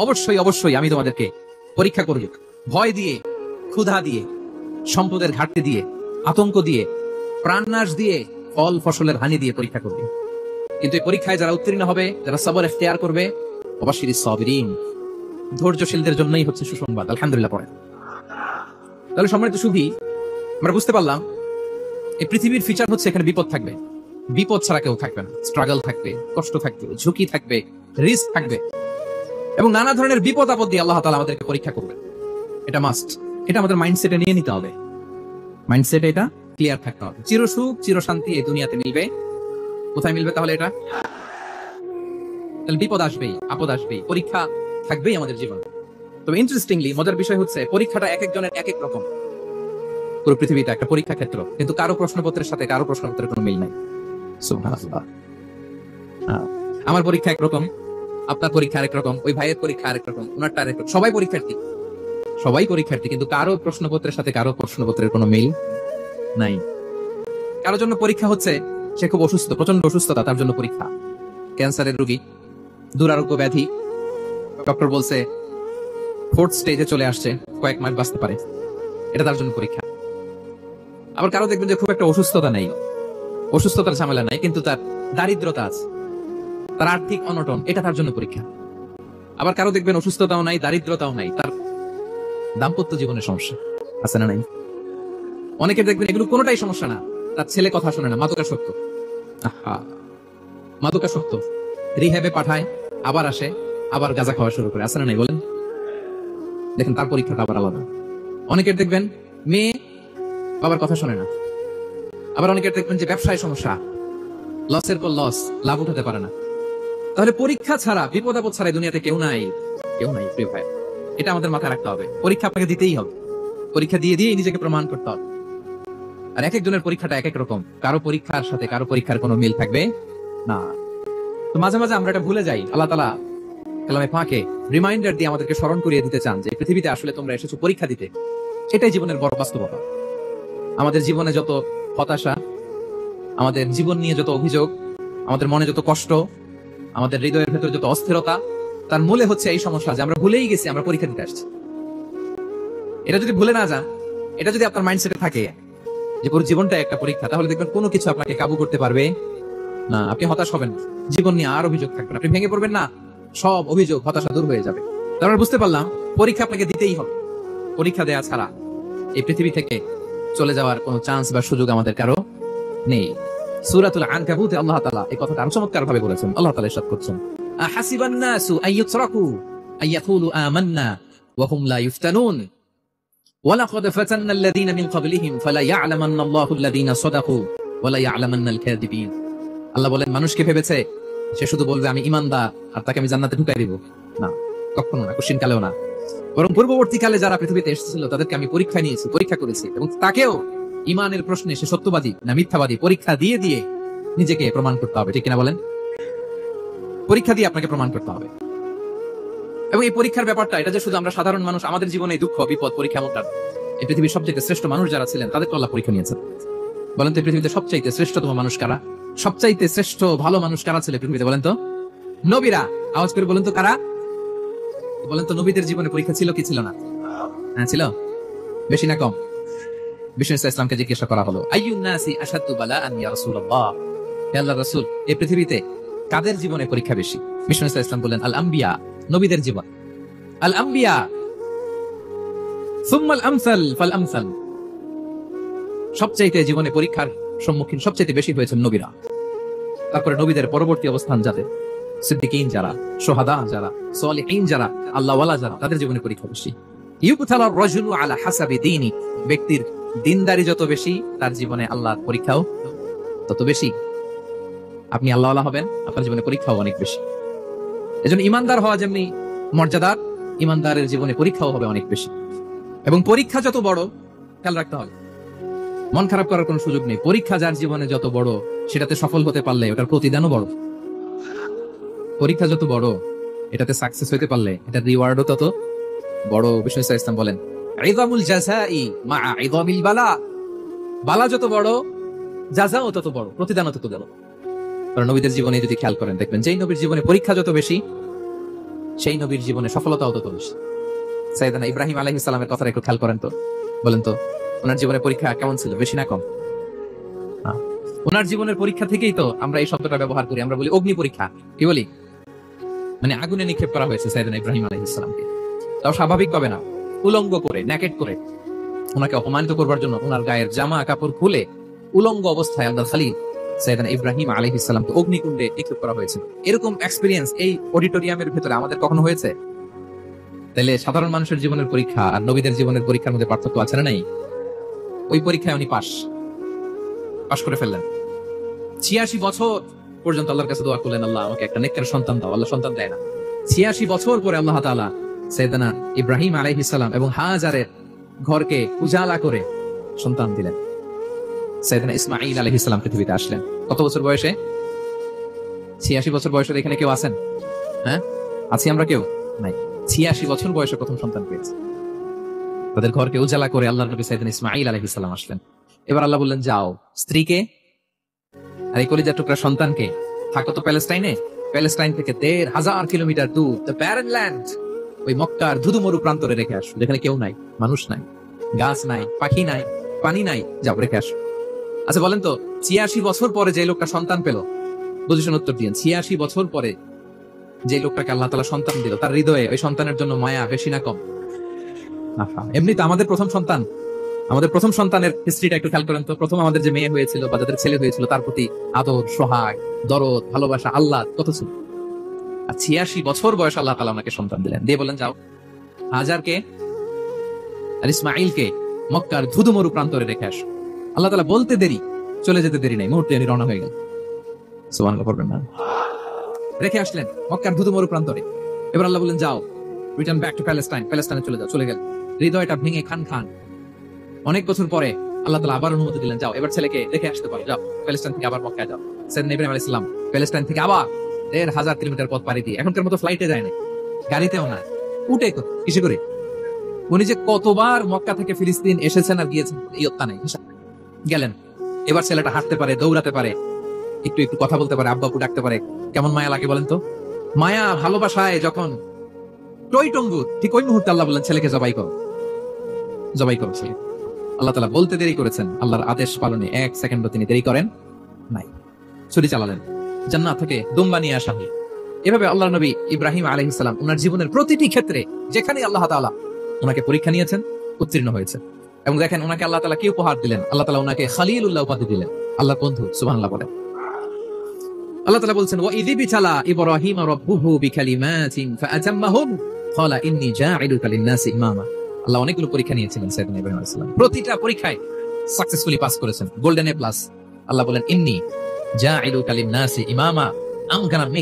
অবশ্যই অবশ্যই আমি তোমাদেরকে পরীক্ষা করব, ভয় দিয়ে, ক্ষুধা দিয়ে, সম্পদের ঘাটতি দিয়ে, আতঙ্ক দিয়ে, প্রাণনাশ দিয়ে, ফল ফসলের হানি দিয়ে পরীক্ষা করবে। কিন্তু এই পরীক্ষায় যারা উত্তীর্ণ হবে, যারা সবর ইখতিয়ার করবে, অবশ্যই সাবিরিন, ধৈর্যশীলদের জন্যই হচ্ছে সুসংবাদ। আলহামদুলিল্লাহ পড়ে। তাহলে সম্মানিত সুধী, আমরা বুঝতে পারলাম এই পৃথিবীর ফিচার হচ্ছে এখানে বিপদ থাকবে, বিপদ ছাড়া কেউ থাকবে না। স্ট্রাগল থাকবে, কষ্ট থাকবে, ঝুঁকি থাকবে, রিস্ক থাকবে, এবং নানা ধরনের বিপদ আপদ দিয়ে আল্লাহ তাআলা আমাদেরকে পরীক্ষা করবে। এটা মাস্ট, এটা আমাদের মাইন্ডসেটে নিয়ে নিতে হবে। মাইন্ডসেটে এটা ক্লিয়ার থাকতে হবে। চিরসুখ চিরশান্তি এই দুনিয়াতে মিলবে, কোথায় মিলবে তাহলে? এটা তাহলে বিপদ আসবেই, আপদ আসবেই, পরীক্ষা থাকবেই আমাদের জীবনে। তবে ইন্টারেস্টিংলি মজার বিষয় হচ্ছে পরীক্ষাটা এক একজনের এক এক রকম। পুরো পৃথিবীতে একটা পরীক্ষা ক্ষেত্র, কিন্তু কারো প্রশ্নপত্রের সাথে কারো প্রশ্নপত্রের কোনো মিল নাই। সুবহানাল্লাহ। আমার পরীক্ষা একরকম, আপনার পরীক্ষা আরেক রকম, ওই ভাইয়ের পরীক্ষা আরেক রকম, ওনারটা আরেক রকম। সবাই পরীক্ষার্থী, সবাই পরীক্ষার্থী, কিন্তু কারো প্রশ্নপত্রের সাথে কারো প্রশ্নপত্রের কোনো মিল নাই। কারোর জন্য পরীক্ষা হচ্ছে সে খুব অসুস্থ, প্রচন্ড অসুস্থতা, তার জন্য পরীক্ষা। ক্যান্সারের রোগী, দুরারোগ্য ব্যাধি, ডক্টর বলছে 4th স্টেজে চলে আসছে, কয়েক মাস বাঁচতে পারে, এটা তার জন্য পরীক্ষা। আবার কারো দেখবেন যে খুব একটা অসুস্থতা নেই, অসুস্থতার ঝামেলা নাই, কিন্তু তার দারিদ্রতা আছে, তার আর্থিক অনটন, এটা তার জন্য পরীক্ষা। আবার কারো দেখবেন অসুস্থতাও নাই, দারিদ্রতাও নাই, তার দাম্পত্য জীবনের সমস্যা আছে না নাই? অনেকে দেখবেন এগুলো কোনোটাই সমস্যা না, তার ছেলে কথা শোনে না, মাদকাসক্ত। মাদকাসক্ত, রিহ্যাবে পাঠায়, আবার আসে, আবার গাঁজা খাওয়া শুরু করে, আছে না নাই বলেন? দেখেন তার পরীক্ষাটা আবার আলাদা। অনেকের দেখবেন মেয়ে বাবার কথা শোনে না। আবার অনেকের দেখবেন যে ব্যবসায় সমস্যা, লসের পর লস, লাভ উঠাতে পারে না। তাহলে পরীক্ষা ছাড়া, বিপদ আপদ ছাড়া দুনিয়াতে কেউ নাই, কেউ নাই প্রিয় ভাই। এটা আমাদের মাথায় রাখতে হবে। পরীক্ষা আপনাকে দিতেই হবে, পরীক্ষা দিয়ে দিয়ে নিজেকে প্রমাণ করতে হবে। আর এক একজনের পরীক্ষাটা এক এক রকম, কারো পরীক্ষার সাথে কারো পরীক্ষার কোনো মিল থাকবে না। তো মাঝে মাঝে আমরা এটা ভুলে যাই। আল্লাহ তাআলা কালামে পাকে রিমাইন্ডার দিয়ে আমাদেরকে স্মরণ করিয়ে দিতে চান যে পৃথিবীতে আসলে তোমরা এসেছো পরীক্ষা দিতে। এটাই জীবনের বড় বাস্তবতা। আমাদের জীবনে যত হতাশা, আমাদের জীবন নিয়ে যত অভিযোগ, আমাদের মনে যত কষ্ট, আমাদের হৃদয়ের ভেতরে যত অস্থিরতা, তার মূলে হচ্ছে এই সমস্যা যে আমরা ভুলেই গেছি আমরা পরীক্ষা দিতে আসছি। এটা যদি ভুলে না যান, এটা যদি আপনার মাইন্ডসেটে থাকে যে পুরো জীবনটা একটা পরীক্ষা, তাহলে দেখবেন কোনো কিছু আপনাকে কাবু করতে পারবে না। আপনি হতাশ হবেন না, জীবন নিয়ে আর অভিযোগ থাকবে না, আপনি ভেঙে পড়বেন না, সব অভিযোগ হতাশা দূর হয়ে যাবে। তারপর বুঝতে পারলাম পরীক্ষা আপনাকে দিতেই হবে। পরীক্ষা দেয়া ছাড়া এই পৃথিবী থেকে চলে যাওয়ার কোনো চান্স বা সুযোগ আমাদের কারো নেই। সূরাতুল আনকাবুতে আল্লাহ তাআলা এই কথাটা আরো চমৎকার ভাবে বলেছেন। আল্লাহ তাআলা ইরশাদ করছেন, আহাসিবান নাসু আইয়ুতরাকু আইয়াকুলু আমান্না ওয়া হুম লা ইফতানুন ওয়ালাকাদ ফাতান্না আল্লাযীনা মিন ক্বাবলিহিম ফালা ইয়া'লামান্না আল্লাহু আল্লাযীনা সাদাকু ওয়া লা ইয়া'লামান্না আল কাযিবিন। আল্লাহ বলেন, মানুষকে ভেবেছে সে শুধু বলবে আমি ঈমানদার আর তাকে আমি জান্নাতে ঢুকাই দিব। না, কখনো না, কোশ্চিন কালেও না। বরং পূর্ববর্তীকালে যারা পৃথিবীতে এসেছিল তাদেরকে আমি পরীক্ষা নিয়েছি, পরীক্ষা করেছি, এবং তাকেও ঈমানের প্রশ্নে সে সত্যবাদী না মিথ্যাবাদী পরীক্ষা দিয়ে দিয়ে নিজেকে প্রমাণ করতে হবে। ঠিক কিনা বলেন? পরীক্ষা দিয়ে আপনাকে প্রমাণ করতে হবে। এবং এই পরীক্ষার ব্যাপারটা, এটা যে শুধু আমরা সাধারণ মানুষ, আমাদের জীবনে দুঃখ বিপদ পরীক্ষা এমনটা। এই পৃথিবীর সবচেয়ে শ্রেষ্ঠ মানুষ যারা ছিলেন তাদেরকে আল্লাহ পরীক্ষা নিয়েছেন। বলেন তো পৃথিবীতে সবচাইতে শ্রেষ্ঠতম মানুষ কারা? সবচাইতে শ্রেষ্ঠ ভালো মানুষ কারা ছিল পৃথিবীতে? বলেন তো। নবীরা। আওয়াজ করে বলেন তো কারা? বলেন তো নবীদের জীবনে পরীক্ষা ছিল কি ছিল না? হ্যাঁ ছিল। বেশি না কম? বিষ্ণু ইসলামকে জিজ্ঞাসা করা হলো, আইয়ুন নাসি আশাদ্দু বালাআন ইয়া রাসূলুল্লাহ, হে আল্লাহর রাসূল, এই পৃথিবীতে কাদের জীবনে পরীক্ষা বেশি? বিষ্ণু ইসলাম বললেন, আল আম্বিয়া, নবীদের জীবন। আল আম্বিয়া সুম্মাল আমসাল ফাল আমসাল, সবচাইতে জীবনে পরীক্ষার সম্মুখীন সবচাইতে বেশি হয়েছেন নবীরা। তারপরে নবীদের পরবর্তী অবস্থান যাদের, সিদ্দিকীন যারা, শুহাদা যারা, সালিহিন যারা, আল্লাহওয়ালা যারা, তাদের জীবনে পরীক্ষা বেশি। ইউবতালার রাজুলু আলা হাসাবি দীনি, ব্যক্তির দিনদারি যত বেশি তার জীবনে আল্লাহর পরীক্ষাও তত বেশি। আপনি আল্লাহওয়ালা হবেন, আপনার জীবনে পরীক্ষাও অনেক বেশি। এজন্য ইমানদার হওয়া যেমনি মর্যাদার, ইমানদারের জীবনে পরীক্ষাও হবে অনেক বেশি। এবং পরীক্ষা যত বড়, খেয়াল রাখতে হবে, মন খারাপ করার কোনো সুযোগ নেই। পরীক্ষা যার জীবনে যত বড়, সেটাতে সফল হতে পারলে ওটার প্রতিদানও বড়। পরীক্ষা যত বড়, এটাতে সাকসেস হতে পারলে এটার রিওয়ার্ডও তত বড়। বিষ্ণু ইসলাম বলেন, ইযামুল জাযাই মা ইযামিল বালা, বালা যত বড় জাযাও তত বড়, প্রতিদানও তত বড়। কারণ নবীদের জীবনে যদি খেয়াল করেন দেখবেন, যেই নবীর জীবনে পরীক্ষা যত বেশি সেই নবীর জীবনে সফলতা তত বেশি। সাইয়েদনা ইব্রাহিম আলাইহিস সালামের কথা একটু খেয়াল করেন তো, বলেন তো ওনার জীবনের পরীক্ষা কেমন ছিল, বেশি না কম? ওনার জীবনের পরীক্ষা থেকেই তো আমরা এই শব্দটা ব্যবহার করি, আমরা বলি অগ্নি পরীক্ষা। কি বলি? মানে আগুনে নিক্ষেপ করা হয়েছে সাইয়েদনা ইব্রাহিম আলাইহিস সালামকে। তাও স্বাভাবিক হবে না, উলঙ্গ করে, নেকেট করে ওনাকে অপমানিত করবার জন্য ওনার গায়ের জামা কাপড় খুলে উলঙ্গ অবস্থায় আল্লাহর খলিল সাইয়েদনা ইব্রাহিম আলাইহিস সালামকে অগ্নিকুণ্ডে নিক্ষেপ করা হয়েছিল। এরকম এক্সপেরিয়েন্স এই অডিটোরিয়ামের ভিতরে আমাদের কখনো হয়েছে? তাহলে সাধারণ মানুষের জীবনের পরীক্ষা আর নবীদের জীবনের পরীক্ষার মধ্যে পার্থক্য আছে না নাই? ওই পরীক্ষায় উনি পাশ করে ফেললেন। 86 বছর পর্যন্ত আল্লাহর কাছে দোয়া করলেন, আল্লাহ আমাকে একটা নেককার সন্তান দাও। আল্লাহ সন্তান দেয় না। 86 বছর পরে আল্লাহ তাআলা সাইয়েদনা ইব্রাহিম আলাইহিস সালাম এবং হাজারের ঘরকে উজালা করে সন্তান দিলেন। সাইয়েদনা ইসমাঈল আলাইহিস সালাম পৃথিবীতে আসলেন কত বছর বয়সে? 86 বছর বয়সের এখানে কেউ আছেন? হ্যাঁ, আছি আমরা? কেউ নাই। 86 বছর বয়সে প্রথম সন্তান পেয়েছে। তাদের ঘরকে উজালা করে আল্লাহর নবী সাইয়েদনা ইসমাঈল আলাইহিস সালাম আসলেন। এবার আল্লাহ বললেন, যাও স্ত্রীকে আর এই কলিজার টুকরা সন্তানকে থাকো তো প্যালেস্টাইনে, প্যালেস্টাইন থেকে ১,৫০০ কিলোমিটার দূর দ্য ব্যারেন ল্যান্ড, ওই মক্কার ধুধুমরু প্রান্তরে রেখে আসো, যেখানে কেউ নাই, মানুষ নাই, গাছ নাই, পাখি নাই, পানি নাই, যাও রেখে আসো। আচ্ছা বলেন তো, ৮৬ বছর পরে যে লোকটা সন্তান পেল, বুঝেছেন উত্তর দিয়েন, ৮৬ বছর পরে যে লোকটাকে আল্লাহ তাআলা সন্তান দিল, তার হৃদয়ে ওই সন্তানের জন্য মায়া বেশি না কম? এমনি তো আমাদের প্রথম সন্তানের হিস্ট্রিটা একটু খেয়াল করেন তো। প্রথম আমাদের যে মেয়ে হয়েছিল বা যাদের ছেলে হয়েছিল, তার প্রতি আদর, সোহাগ, দরদ, ভালোবাসা, আহ্লাদ কত ছিল। আর ৮৬ বছর বয়স আল্লাহ তাআলা ওনাকে সন্তান দিলেন, দিয়ে বলেন যাও হাজারকে আর ইসমাঈলকে মক্কার ধুধুমরু প্রান্তরে রেখে আসো। আল্লাহ তাআলা বলতে দেরি, চলে যেতে দেরি নাই, মুহূর্তে উনি রওনা হয়ে গেল। সুবহানাল্লাহ পড়বেন না? রেখে আসলেন মক্কার ধুধুমরু প্রান্তরে। এবার আল্লাহ বললেন, যাও রিটার্ন ব্যাক টু প্যালেস্টাইন, প্যালেস্টাইনে চলে যাও। চলে গেল, হৃদয়টা ভেঙে খান। অনেক বছর পরে আল্লাহ তাআলা আবার অনুমতি দিলেন, যাও এবার ছেলেকে দেখে আসতে পারো, যাও প্যালেস্টাইন থেকে আবার মক্কায় যাও। সাইয়েদনা ইব্রাহিম আলাইহিস সালাম প্যালেস্টাইন থেকে আবার ১,৫০০ কিলোমিটার পথ পাড়ি দিয়ে, এখনকার মতো ফ্লাইটে যায় না, গাড়িতেও না, উঠে কিসে করে। উনি যে কতবার মক্কা থেকে ফিলিস্তিন এসেছেন আর গিয়েছেন এই অত্যা নেই, গেলেন। এবার ছেলেটা হাঁটতে পারে, দৌড়াতে পারে, একটু কথা বলতে পারে, আব্বা আপু ডাকতে পারে। কেমন মায়া লাগে বলেন তো? মায়া ভালোবাসায় যখন টইটঙ্গু, ঠিক ওই মুহূর্তে আল্লাহ বললেন, ছেলেকে জবাই করো ছেলে। আল্লাহ তাআলা বলতে দেরি করেছেন, আল্লাহর আদেশ পালনে ১ সেকেন্ডও তিনি দেরি করেন নাই। ছুরি চালালেন, জান্নাত থেকে দুম্বা নিয়ে আসা হলো। এভাবে আল্লাহর নবী ইব্রাহিম আলাইহিস সালাম ওনার জীবনের প্রতিটি ক্ষেত্রে যেখানে আল্লাহ তাআলা ওনাকে পরীক্ষা নিয়েছেন, উত্তীর্ণ হয়েছে। এবং দেখেন ওনাকে আল্লাহ তাআলা কি উপহার দিলেন, আল্লাহ তাআলা ওনাকে খলিলুল্লাহ উপাধি দিলেন, আল্লাহর বন্ধু। সুবহানাল্লাহ বলেন। আল্লাহ তাআলা বলছেন, ওয়া ইযি বিতালা ইব্রাহিম রাব্বুহু বিকালিমাতিন ফাআতাম্মাহুম ক্বালা ইন্নী জাঈলুকা লিন-নাসি ইমামা। আল্লাহ অনেকগুলো পরীক্ষা নিয়েছিলেন সাইয়েদনা ইব্রাহিম আলাইহিস সালাম, প্রতিটা পরীক্ষায় সাকসেসফুলি পাস করেছেন, গোল্ডেন এ প্লাস। আল্লাহ বলেন, ইন্নী জাঈলুকা লিন-নাসি ইমামা, I'm gonna make